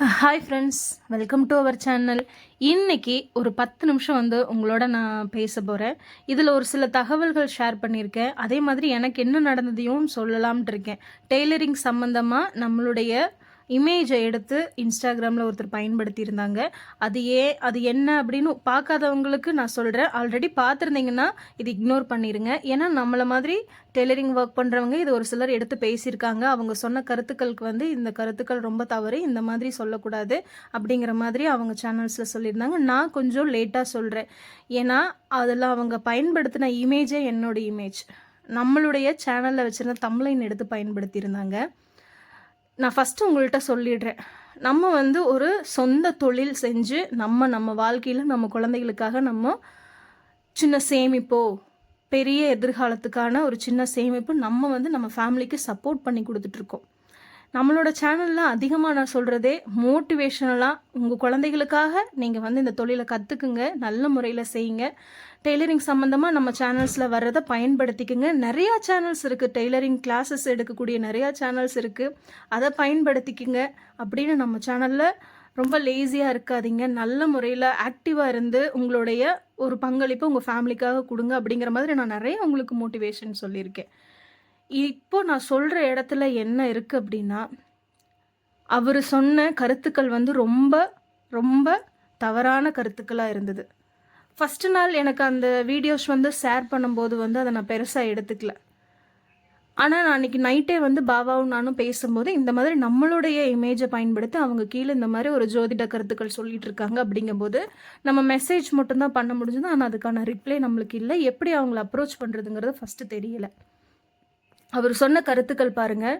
Hi friends, welcome to our channel. இன்னைக்கு ஒரு 10 நிமிஷம் உங்களோட நான் பேச போகிறேன். இதில் ஒரு சில தகவல்கள் ஷேர் பண்ணியிருக்கேன். அதே மாதிரி எனக்கு என்ன நடந்ததையும் சொல்லலாம்ட்டு இருக்கேன். டெய்லரிங் சம்மந்தமாக நம்மளுடைய இமேஜை எடுத்து இன்ஸ்டாகிராமில் ஒருத்தர் பயன்படுத்தியிருந்தாங்க. அது என்ன அப்படின்னு பார்க்காதவங்களுக்கு நான் சொல்கிறேன். ஆல்ரெடி பார்த்துருந்தீங்கன்னா இது இக்னோர் பண்ணிடுங்க. ஏன்னா நம்மளை மாதிரி டெய்லரிங் ஒர்க் பண்ணுறவங்க இது ஒரு சிலர் எடுத்து பேசியிருக்காங்க. அவங்க சொன்ன கருத்துக்களுக்கு இந்த கருத்துக்கள் ரொம்ப தவறு, இந்த மாதிரி சொல்லக்கூடாது அப்படிங்கிற மாதிரி அவங்க சேனல்ஸில் சொல்லியிருந்தாங்க. நான் கொஞ்சம் லேட்டாக சொல்கிறேன். ஏன்னா அதில் அவங்க பயன்படுத்தின இமேஜே என்னோடய இமேஜ். நம்மளுடைய சேனலில் வச்சுருந்த தம்ப்லைன் எடுத்து பயன்படுத்தியிருந்தாங்க. நான் ஃபஸ்ட்டு உங்கள்கிட்ட சொல்லிடுறேன். நம்ம ஒரு சொந்த தொழில் செஞ்சு நம்ம வாழ்க்கையில் நம்ம குழந்தைகளுக்காக நம்ம சின்ன சேமிப்போ, பெரிய எதிர்காலத்துக்கான ஒரு சின்ன சேமிப்பு நம்ம ஃபேமிலிக்கு சப்போர்ட் பண்ணி கொடுத்துட்ருக்கோம். நம்மளோட சேனலில் அதிகமாக நான் சொல்கிறதே மோட்டிவேஷனலாக உங்கள் குழந்தைகளுக்காக நீங்கள் இந்த தொழிலை கற்றுக்குங்க, நல்ல முறையில் செய்யுங்க. டெய்லரிங் சம்மந்தமாக நம்ம சேனல்ஸில் வர்றதை பயன்படுத்திக்குங்க. நிறையா சேனல்ஸ் இருக்குது, டெய்லரிங் கிளாஸஸ் எடுக்கக்கூடிய நிறையா சேனல்ஸ் இருக்குது. அதை பயன்படுத்திக்குங்க. அப்படின்னு நம்ம சேனலில் ரொம்ப லேசியாக இருக்காதீங்க, நல்ல முறையில் ஆக்டிவாக இருந்து உங்களுடைய ஒரு பங்களிப்பை உங்கள் ஃபேமிலிக்காக கொடுங்க. அப்படிங்கிற மாதிரி நான் நிறைய உங்களுக்கு மோட்டிவேஷன் சொல்லியிருக்கேன். இப்போ நான் சொல்கிற இடத்துல என்ன இருக்குது அப்படின்னா, அவர் சொன்ன கருத்துக்கள் ரொம்ப ரொம்ப தவறான கருத்துக்களாக இருந்தது. ஃபஸ்ட்டு நாள் எனக்கு அந்த வீடியோஸ் ஷேர் பண்ணும்போது அதை நான் பெருசாக எடுத்துக்கல. ஆனால் நான் அன்றைக்கி நைட்டே பாபாவும் நானும் பேசும்போது இந்த மாதிரி நம்மளுடைய இமேஜை பயன்படுத்தி அவங்க கீழே இந்த மாதிரி ஒரு ஜோதிட கருத்துக்கள் சொல்லிகிட்டு இருக்காங்க. அப்படிங்கும்போது நம்ம மெசேஜ் மட்டும்தான் பண்ண முடிஞ்சது. ஆனால் அதுக்கான ரிப்ளை நம்மளுக்கு இல்லை. எப்படி அவங்கள அப்ரோச் பண்ணுறதுங்கிறது ஃபஸ்ட்டு தெரியல. அவர் சொன்ன கருத்துக்கள் பாருங்கள்.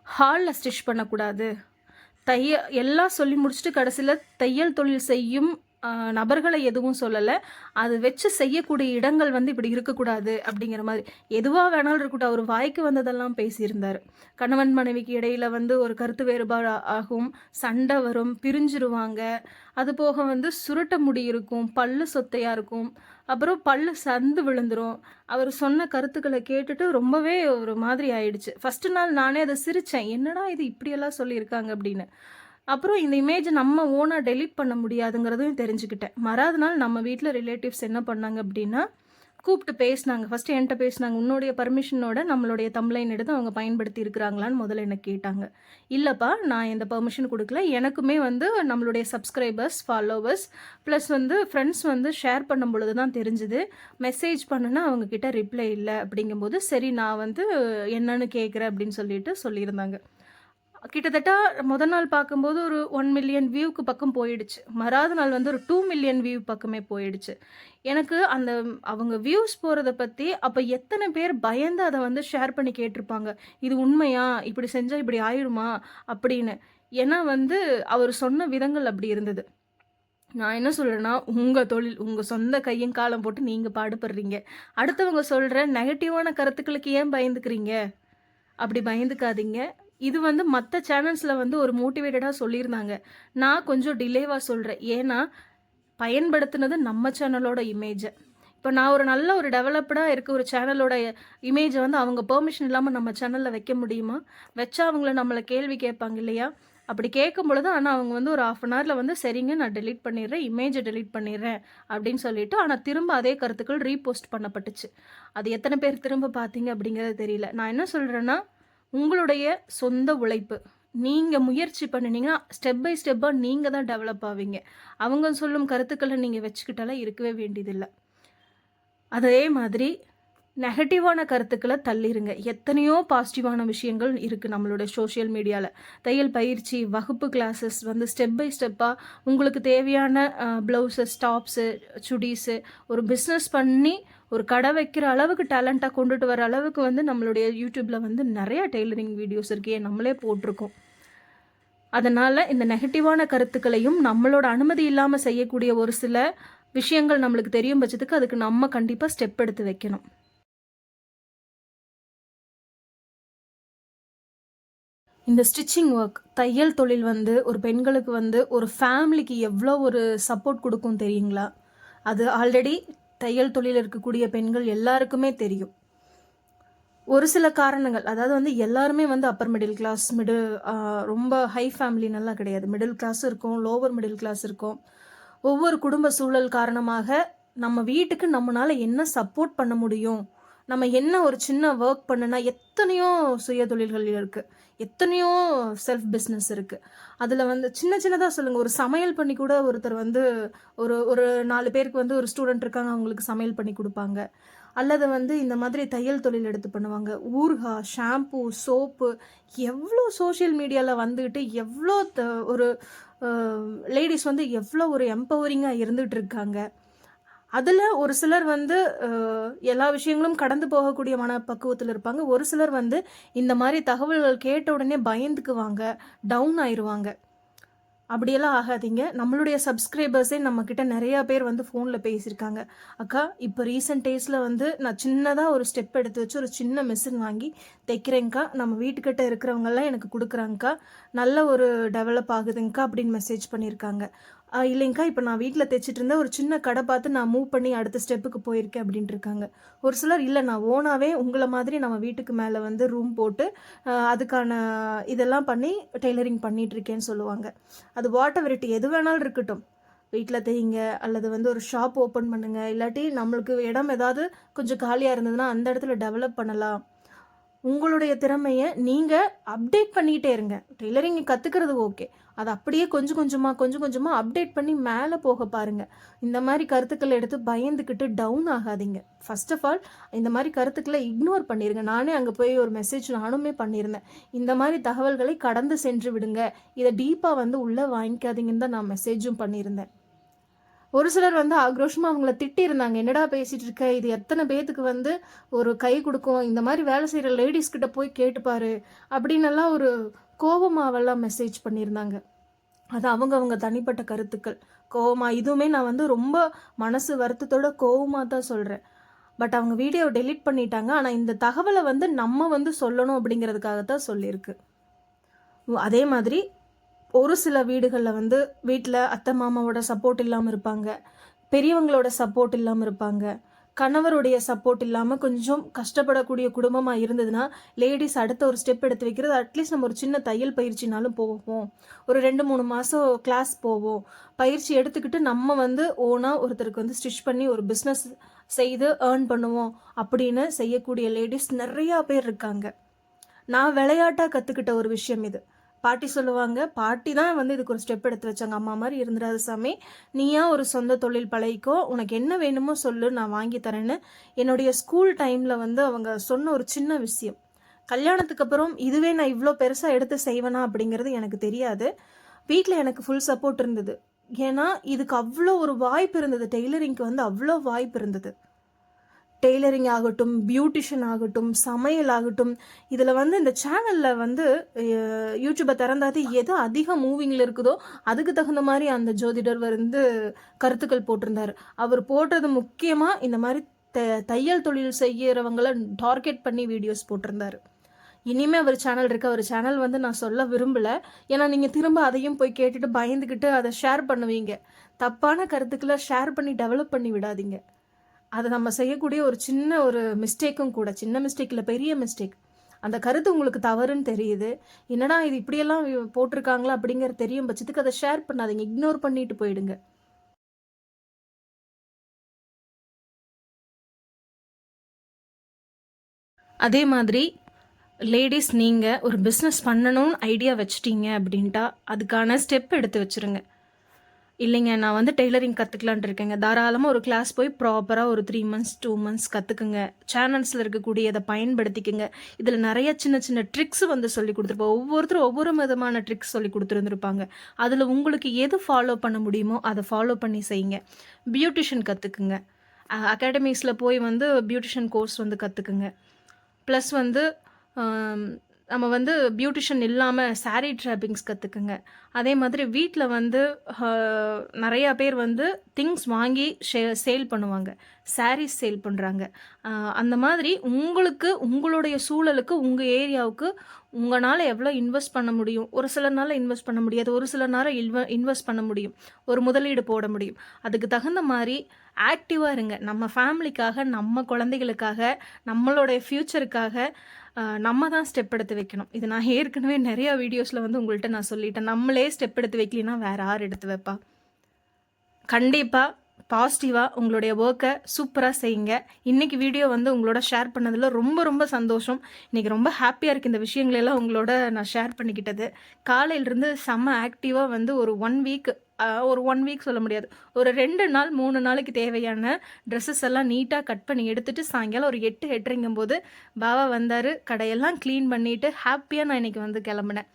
ஹாலில் ஸ்டிச் பண்ணக்கூடாது, எல்லாம் சொல்லி முடிச்சுட்டு கடைசியில் தையல் தொழில் செய்யும் நபர்களை எதுவும் சொல்லலை. அது வச்சு செய்யக்கூடிய இடங்கள் இப்படி இருக்கக்கூடாது அப்படிங்கிற மாதிரி எதுவாக வேணாலும் இருக்கட்டும். அவர் வாய்க்கு வந்ததெல்லாம் பேசியிருந்தார். கணவன் மனைவிக்கு இடையில் ஒரு கருத்து வேறுபாடு ஆகும், சண்டை வரும், பிரிஞ்சிருவாங்க. அது போக சுருட்ட முடி இருக்கும், பல்லு சொத்தையாக இருக்கும், அப்புறம் பல்லு சந்து விழுந்துரும். அவர் சொன்ன கருத்துக்களை கேட்டுட்டு ரொம்பவே ஒரு மாதிரி ஆயிடுச்சு. ஃபஸ்ட்டு நாள் நானே அதை சிரித்தேன், என்னடா இது இப்படியெல்லாம் சொல்லியிருக்காங்க அப்படின்னு. அப்புறம் இந்த இமேஜை நம்ம ஓனாக டெலீட் பண்ண முடியாதுங்கிறதையும் தெரிஞ்சுக்கிட்டேன். மறாவது நாள் நம்ம வீட்டில் ரிலேட்டிவ்ஸ் என்ன பண்ணாங்க அப்படின்னா, கூப்பிட்டு பேசினாங்க. ஃபஸ்ட்டு என்கிட்ட பேசினாங்க. உன்னுடைய பர்மிஷனோட நம்மளுடைய தம்ப்லைன் எடுத்து அவங்க பயன்படுத்தி இருக்கிறாங்களான்னு முதல்ல என்ன கேட்டாங்க. இல்லைப்பா, நான் எந்த பர்மிஷன் கொடுக்கல. எனக்குமே நம்மளுடைய subscribers, followers plus friends share பண்ணும் பொழுது தான் தெரிஞ்சுது. மெசேஜ் பண்ணுன்னா அவங்கக்கிட்ட ரிப்ளை இல்லை. அப்படிங்கும்போது சரி நான் என்னன்னு கேட்குறேன் அப்படின்னு சொல்லியிருந்தாங்க. கிட்டத்தட்ட முதல் நாள் பார்க்கும்போது ஒரு 1 மில்லியன் வியூக்கு பக்கம் போயிடுச்சு. மறாவது நாள் ஒரு 2 மில்லியன் வியூ பக்கமே போயிடுச்சு. எனக்கு அந்த அவங்க வியூஸ் போகிறத பற்றி அப்போ எத்தனை பேர் பயந்து அதை ஷேர் பண்ணி கேட்டிருப்பாங்க. இது உண்மையா, இப்படி செஞ்சால் இப்படி ஆயிடுமா அப்படின்னு. ஏன்னா அவர் சொன்ன விதங்கள் அப்படி இருந்தது. நான் என்ன சொல்கிறேன்னா, உங்கள் தொழில் உங்கள் சொந்த கையும் காலம் போட்டு நீங்கள் பாடுபடுறீங்க. அடுத்தவங்க சொல்கிற நெகட்டிவான கருத்துக்களுக்கு ஏன் பயந்துக்கிறீங்க? அப்படி பயந்துக்காதீங்க. இது மற்ற சேனல்ஸில் ஒரு மோட்டிவேட்டடாக சொல்லியிருந்தாங்க. நான் கொஞ்சம் டிலேவாக சொல்கிறேன். ஏன்னா பயன்படுத்தினது நம்ம சேனலோட இமேஜை. இப்போ நான் ஒரு நல்ல ஒரு டெவலப்டாக இருக்க ஒரு சேனலோட இமேஜை அவங்க பெர்மிஷன் இல்லாமல் நம்ம சேனலில் வைக்க முடியுமா? வச்சா அவங்கள நம்மளை கேள்வி கேட்பாங்க இல்லையா? அப்படி கேட்கும் பொழுது ஆனால் அவங்க ஒரு 1/2 அன் ஹவரில் சரிங்க நான் டெலீட் பண்ணிடுறேன், இமேஜை டெலீட் பண்ணிடுறேன் அப்படின்னு சொல்லிட்டு, ஆனால் திரும்ப அதே கருத்துக்கள் ரீபோஸ்ட் பண்ணப்பட்டுச்சு. அது எத்தனை பேர் திரும்ப பார்த்தீங்க அப்படிங்கிறது தெரியல. நான் என்ன சொல்கிறேன்னா, உங்களுடைய சொந்த உழைப்பு நீங்கள் முயற்சி பண்ணினீங்கன்னா ஸ்டெப் பை ஸ்டெப்பாக நீங்கள் தான் டெவலப் ஆவீங்க. அவங்க சொல்லும் கருத்துக்களை நீங்கள் வச்சுக்கிட்டாலாம் இருக்கவே வேண்டியதில்லை. அதே மாதிரி நெகட்டிவான கருத்துக்களை தள்ளிடுங்க. எத்தனையோ பாசிட்டிவான விஷயங்கள் இருக்குது நம்மளோட சோஷியல் மீடியாவில். தையல் பயிற்சி வகுப்பு கிளாஸஸ் ஸ்டெப் பை ஸ்டெப்பாக உங்களுக்கு தேவையான ப்ளவுஸஸ், டாப்ஸு, சுடீஸு ஒரு பிஸ்னஸ் பண்ணி ஒரு கடை வைக்கிற அளவுக்கு டேலண்ட்டாக கொண்டுட்டு வர அளவுக்கு நம்மளுடைய யூடியூப்பில் நிறையா டெய்லரிங் வீடியோஸ் இருக்கே, நம்மளே போட்டிருக்கோம். அதனால் இந்த நெகட்டிவான கருத்துக்களையும் நம்மளோட அனுமதி இல்லாமல் செய்யக்கூடிய ஒரு சில விஷயங்கள் நம்மளுக்கு தெரியும் பட்சத்துக்கு அதுக்கு நம்ம கண்டிப்பாக ஸ்டெப் எடுத்து வைக்கணும். இந்த ஸ்டிச்சிங் ஒர்க், தையல் தொழில் ஒரு பெண்களுக்கு ஒரு ஃபேமிலிக்கு எவ்வளோ ஒரு சப்போர்ட் கொடுக்கும் தெரியுங்களா? அது ஆல்ரெடி தையல் தொழில் இருக்கக்கூடிய பெண்கள் எல்லாருக்குமே தெரியும். ஒரு சில காரணங்கள், அதாவது வந்து எல்லாருமே வந்து அப்பர் மிடில் கிளாஸ், ரொம்ப ஹை ஃபேமிலினெல்லாம் கிடையாது. மிடில் கிளாஸ் இருக்கும், லோவர் மிடில் கிளாஸ் இருக்கும். ஒவ்வொரு குடும்ப சூழல் காரணமாக நம்ம வீட்டுக்கு நம்மனால என்ன சப்போர்ட் பண்ண முடியும்? நம்ம என்ன ஒரு சின்ன வொர்க் பண்ணுனா எத்தனையோ சுயதொழில்கள் இருக்கு. எத்தனையோ செல்ஃப் பிசினஸ் இருக்கு. அதுல வந்து சின்ன சின்னதா சொல்லுங்க. ஒரு சமையல் பண்ணி கூட ஒருத்தர் வந்து ஒரு ஒரு 4 பேருக்கு வந்து ஒரு ஸ்டூடண்ட் இருக்காங்க. அவங்களுக்கு சமையல் பண்ணி குடுப்பாங்க. அல்லது வந்து இந்த மாதிரி தையல் தொழில் எடுத்து பண்ணுவாங்க. ஊறுகாய், ஷாம்பூ, சோப்பு எவ்ளோ சோஷியல் மீடியால வந்துட்டு எவ்ளோ ஒரு அ லேடீஸ் வந்து எவ்ளோ ஒரு எம்பவரிங்கா இருந்துட்டு இருக்காங்க. அதுல ஒரு சிலர் வந்து அ எல்லா விஷயங்களும் கடந்து போகக்கூடிய மனப்பக்குவத்துல இருப்பாங்க. ஒரு சிலர் வந்து இந்த மாரி தகவல்கள் கேட்ட உடனே பயந்துக்குவாங்க, டவுன் ஆயிருவாங்க. அப்படியெல்லாம் ஆகாதீங்க. நம்மளுடைய சப்ஸ்கிரைபர்ஸே நம்மகிட்ட நெறைய பேர் வந்து ஃபோன்ல பேசியிருக்காங்க. "அக்கா, இப்ப ரீசென்ட் டேஸ்ல வந்து நான் சின்னதா ஒரு ஸ்டெப் எடுத்து வச்சு ஒரு சின்ன மிஷின் வாங்கி தைக்கிறேன்க்கா. நம்ம வீட்டுக்கிட்ட இருக்கிறவங்கலாம் எனக்கு குடுக்குறாங்கக்கா. நல்ல ஒரு டெவலப் ஆகுதுங்க்கா" அப்படின்னு மெசேஜ் பண்ணியிருக்காங்க. இல்லைங்க்கா, இப்ப நான் வீட்ல தைச்சுட்டு இருந்தேன். ஒரு சின்ன கடை பார்த்து நான் மூவ் பண்ணி அடுத்த ஸ்டெப்புக்கு போயிருக்கேன் அப்படின்ட்டு இருக்காங்க. ஒரு சிலர் இல்ல நான் ஓனாவே உங்கள மாதிரி நம்ம வீட்டுக்கு மேல வந்து ரூம் போட்டு அதுக்கான இதெல்லாம் பண்ணி டெய்லரிங் பண்ணிட்டு இருக்கேன்னு சொல்லுவாங்க. அது வாட்டெவர் இட் எது வேணாலும் இருக்கட்டும். வீட்ல தையுங்க, அல்லது வந்து ஒரு ஷாப் ஓப்பன் பண்ணுங்க. இல்லாட்டி நம்மளுக்கு இடம் ஏதாவது கொஞ்சம் காலியா இருந்ததுன்னா, அந்த இடத்துல டெவலப் பண்ணலாம். உங்களுடைய திறமைய நீங்க அப்டேட் பண்ணிட்டே இருங்க. டெய்லரிங் கத்துக்கிறது ஓகே. அத அப்படியே கொஞ்சம் கொஞ்சமா, கொஞ்சம் கொஞ்சமா அப்டேட் பண்ணி மேல போக பாருங்க. இந்த மாரி கருத்துக்கள எடுத்து பயந்துகிட்டு டவுன் ஆகாதீங்க. ஃபர்ஸ்ட் ஆஃப் ஆல் இந்த மாரி கருத்துக்கள இக்னோர் பண்ணிருங்க. நானே அங்க போய் ஒரு மெசேஜ் நானுமே பண்ணியிருந்தேன். இந்த மாரி தகவல்களை கடந்து சென்று விடுங்க. இத டீப்பா வந்து உள்ள வாங்கிக்காதீங்கன்னு தான் நான் மெசேஜும் பண்ணியிருந்தேன். ஒரு சிலர் வந்து ஆக்ரோஷமா அவங்கள திட்டியிருந்தாங்க. "என்னடா பேசிட்டு இருக்க? இது எத்தன பேத்துக்கு வந்து ஒரு கை குடுக்கும். இந்த மாரி வேலை செய்ற லேடீஸ் கிட்ட போய் கேட்டு பாரு." அப்படின்னெல்லாம் ஒரு கோவமாவெல்லாம் மெசேஜ் பண்ணியிருந்தாங்க. அது அவங்க தனிப்பட்ட கருத்துக்கள். கோவமா இதுவுமே நான் வந்து ரொம்ப மனசு வருத்தத்தோட கோவமா தான் சொல்றேன். பட் அவங்க வீடியோவ டெலீட் பண்ணிட்டாங்க. ஆனா இந்த தகவல வந்து நம்ம வந்து சொல்லணும் அப்படிங்கிறதுக்காக தான் சொல்லியிருக்கு. அதே மாதிரி ஒரு சில வீடுகள்ல வந்து வீட்ல அத்தை, மாமாவோட சப்போர்ட் இல்லாம இருப்பாங்க. பெரியவங்களோட சப்போர்ட் இல்லாம இருப்பாங்க. கணவருடைய சப்போர்ட் இல்லாம கொஞ்சம் கஷ்டப்படக்கூடிய குடும்பமா இருந்ததுன்னா, லேடீஸ் அடுத்த ஒரு ஸ்டெப் எடுத்து வைக்கிறது, அட்லீஸ்ட் நம்ம ஒரு சின்ன தையல் பயிற்சினாலும் போவோம். ஒரு 2, 3 மாசம் கிளாஸ் போவோம். பயிற்சி எடுத்துக்கிட்டு நம்ம வந்து ஓனா ஒருத்தருக்கு வந்து ஸ்டிச் பண்ணி ஒரு பிசினஸ் செய்து ஏர்ன் பண்ணுவோம் அப்படின்னு செய்யக்கூடிய லேடீஸ் நெறையா பேர் இருக்காங்க. நான் விளையாட்டா கத்துக்கிட்ட ஒரு விஷயம் இது. பாட்டி சொல்லுவாங்க, பாட்டி தான் வந்து இதுக்கு ஒரு ஸ்டெப் எடுத்து வச்சாங்க. "அம்மா மாரி இருந்துறாத சாமி. நீயா ஒரு சொந்த தொழில் பழகிக்கோ. உனக்கு என்ன வேணுமோ சொல்லு, நான் வாங்கி தரேன்னு." என்னுடைய ஸ்கூல் டைம்ல வந்து அவங்க சொன்ன ஒரு சின்ன விஷயம். கல்யாணத்துக்கு அப்புறம் இதுவே நான் இவ்ளோ பெருசா எடுத்து செய்வேனா அப்படிங்கிறது எனக்கு தெரியாது. வீட்ல எனக்கு ஃபுல் சப்போர்ட் இருந்தது. ஏன்னா, இதுக்கு அவ்ளோ ஒரு வாய்ப்பு இருந்தது. டெய்லரிங்க்கு வந்து அவ்ளோ வாய்ப்பு இருந்தது. டெய்லரிங் ஆகட்டும், பியூட்டிஷியன் ஆகட்டும், சமையல் ஆகட்டும், இதில வந்து இந்த சேனல்ல வந்து யூடியூப திறந்தாது எது அதிக மூவிங்ல இருக்குதோ, அதுக்கு தகுந்த மாரி அந்த ஜோதிடர் வந்து கருத்துக்கள் போட்டிருந்தாரு. அவர் போட்டது முக்கியமா இந்த மாரி தையல் தொழில் செய்யறவங்கள டார்கெட் பண்ணி வீடியோஸ் போட்டிருந்தாரு. இனிமே அவர் சேனல் இருக்கு. அவர் சேனல் வந்து நான் சொல்ல விரும்பல. ஏன்னா, நீங்க திரும்ப அதையும் போய் கேட்டுட்டு பயந்துகிட்டு அத ஷேர் பண்ணுவீங்க. தப்பான கருத்துக்கள ஷேர் பண்ணி டெவலப் பண்ணி விடாதீங்க. அது நம்ம செய்யக்கூடிய ஒரு சின்ன ஒரு மிஸ்டேக்கும் கூட. சின்ன மிஸ்டேக் இல்ல, பெரிய மிஸ்டேக். அந்த கருத்து உங்களுக்கு தவறுன்னு தெரியுது. என்னடா இது இப்படியெல்லாம் போட்டிருக்காங்களா அப்படிங்கிறது தெரியும் பட்சத்துக்கு அத ஷேர் பண்ணாதீங்க. இக்னோர் பண்ணிட்டு போயிடுங்க. அதே மாதிரி லேடீஸ் நீங்க ஒரு பிசினஸ் பண்ணணும்னு ஐடியா வச்சுட்டீங்க அப்படின்ட்டா, அதுக்கான ஸ்டெப் எடுத்து வச்சுருங்க. இல்லைங்க. நான் வந்து டெய்லரிங் கத்துக்கலான்ட்டு இருக்கேங்க. தாராளமா ஒரு கிளாஸ் போய் ப்ராப்பரா ஒரு 3 மந்த்ஸ், 2 மந்த்ஸ் கத்துக்குங்க. சேனல்ஸ்ல இருக்கக்கூடியத பயன்படுத்திக்கங்க. இதுல நெறைய சின்ன சின்ன ட்ரிக்ஸ் வந்து சொல்லிக் குடுத்துருப்போம். ஒவ்வொருத்தரும் ஒவ்வொரு விதமான ட்ரிக்ஸ் சொல்லிக் குடுத்துருந்துருப்பாங்க. அதுல உங்களுக்கு எது ஃபாலோ பண்ண முடியுமோ, அத ஃபாலோ பண்ணி செய்யுங்க. பியூட்டிஷியன் கத்துக்குங்க. அகாடமிஸ்ல போய் வந்து பியூட்டிஷியன் கோர்ஸ் வந்து கத்துக்குங்க. ப்ளஸ் வந்து அம் நம்ம வந்து பியூட்டிஷியன் இல்லாம சாரி ட்ராப்பிங்ஸ் கத்துக்குங்க. அதே மாதிரி வீட்ல வந்து ஹ நெறையா பேர் வந்து திங்ஸ் வாங்கி சேல் பண்ணுவாங்க. சாரீஸ் சேல் பண்றாங்க. அ அந்த மாதிரி உங்களுக்கு உங்களுடைய சூழலுக்கு, உங்க ஏரியாவுக்கு உங்கனால எவ்வளோ இன்வெஸ்ட் பண்ண முடியும்? ஒரு சிலர்னால இன்வெஸ்ட் பண்ண முடியாது. ஒரு சிலர்னால இன்வெஸ்ட் பண்ண முடியும். ஒரு முதலீடு போட முடியும். அதுக்கு தகுந்த மாரி ஆக்டிவாக இருங்க. நம்ம ஃபேமிலிக்காக, நம்ம குழந்தைகளுக்காக, நம்மளுடைய ஃப்யூச்சருக்காக நம்ம தான் ஸ்டெப் எடுத்து வைக்கணும். இது நான் ஏற்கனவே நிறையா வீடியோஸில் வந்து உங்கள்கிட்ட நான் சொல்லிட்டேன். நம்மளே ஸ்டெப் எடுத்து வைக்கலினா வேறு யார் எடுத்து வைப்பா? கண்டிப்பாக பாசிட்டிவாக உங்களுடைய ஒர்க்கை சூப்பராக செய்யுங்க. இன்றைக்கி வீடியோ வந்து உங்களோட ஷேர் பண்ணதில் ரொம்ப ரொம்ப சந்தோஷம். இன்றைக்கி ரொம்ப ஹாப்பியாக இருக்குது இந்த விஷயங்களெல்லாம் உங்களோட நான் ஷேர் பண்ணிக்கிட்டது. காலையிலேருந்து செம்ம ஆக்டிவாக வந்து ஒரு 1 வீக் ஒரு 1 வீக் சொல்ல முடியாது. ஒரு 2 நாள் 3 நாளைக்கு தேவையான ட்ரெஸ்ஸஸ் எல்லாம் நீட்டாக கட் பண்ணி எடுத்துகிட்டு சாயங்காலம் ஒரு 8 8:30 பாவா வந்தார். கடையெல்லாம் க்ளீன் பண்ணிவிட்டு ஹாப்பியாக நான் இன்றைக்கி வந்து கிளம்புனேன்.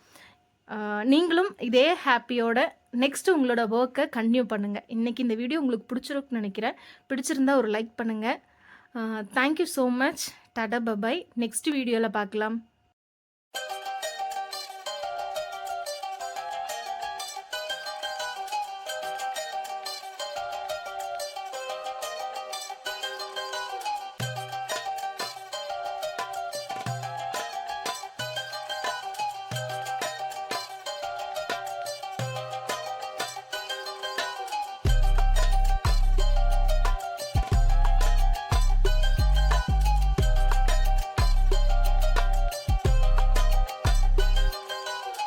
நீங்களும் இதே ஹாப்பியோட நெக்ஸ்ட்டு உங்களோட ஒர்க்கை கன்டினியூ பண்ணுங்கள். இன்றைக்கி இந்த வீடியோ உங்களுக்கு பிடிச்சிருக்குன்னு நினைக்கிறேன். பிடிச்சிருந்தா ஒரு லைக் பண்ணுங்கள். Thank you so much. Tata bye bye. Next வீடியோவில் பார்க்கலாம்.